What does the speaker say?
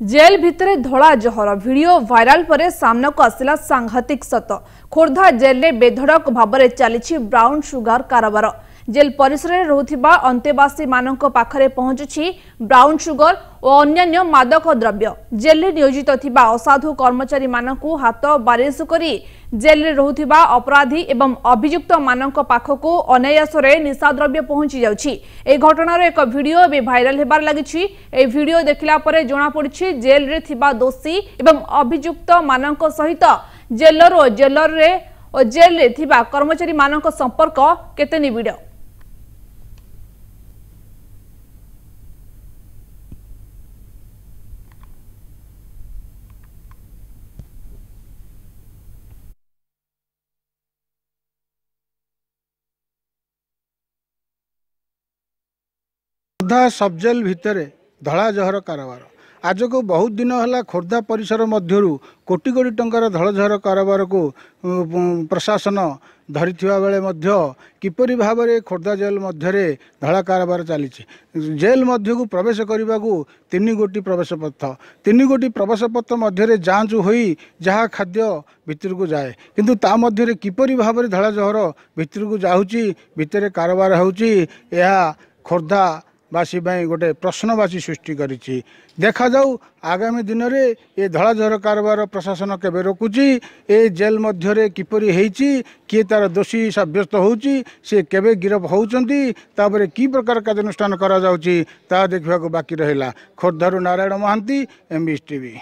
Jail भितर धड़ा जहर वीडियो वायरल पर सामना को आसला सांघातिक सत। खोर्धा जेल में बेधड़क भाव में चली ब्राउन सुगर कारोबार। जेल परिसर में रोथिबा अंतेवासी मानक पाखरे पहुंचुछि ब्राउन सुगर और अन्यान्य मादक द्रव्य। जेल में नियोजित थिबा असाधु कर्मचारी मानकु हाथ बारिश करी जेल में रोथिबा अपराधी एवं अभियुक्त मानक पाखकु अनायासरे निशा द्रव्य पहुंची जाउछि। ए घटनार एक वीडियो भी वायरल हेबार लागिछि। ए वीडियो देखला परे जणा पड़िछि जेल रे थिबा दोषी एवं अभियुक्त मानक सहित जेलर और जेल रे थिबा कर्मचारी मानक संपर्क केते निबिड़। खोर्धा सबजेल भितर धड़ा जहर कारोबार आज को बहुत दिन है। खोर्धा परिसर मध्यरु कोटी कोटी टंकार धड़ा जहर कारोबार को प्रशासन धरी बेले किपरि भाव में खोर्धा जेल मध्य धड़ा कारोबार चली। जेल मध्य को प्रवेश करने को 3 गोटी प्रवेश पथ 3 गोटी प्रवेश पथ मध्य जांच होई जहाँ खाद्य भितर को जाए किंतु ता मध्य किपरि भाव में धड़ा जहर भितर को जाऊँगी भितर कारोबार होउची यह खोर्धा बासी गोटे प्रश्नवाची सृष्टि करिछि। देखा जाऊ आगामी दिन में ये धड़ा जहर कारोबार प्रशासन केबे रोकुची ए जेल मध्य किपरि हेइछि किए तार दोषी साब्यस्त होउछि से केबे गिरफ होउचंती तापरे की प्रकार कार्यानुष्ठान करा जाउछि ता देखिबाको बाकी रहिला। खोर्धारू नारायण महांती, एमबीएस टीवी।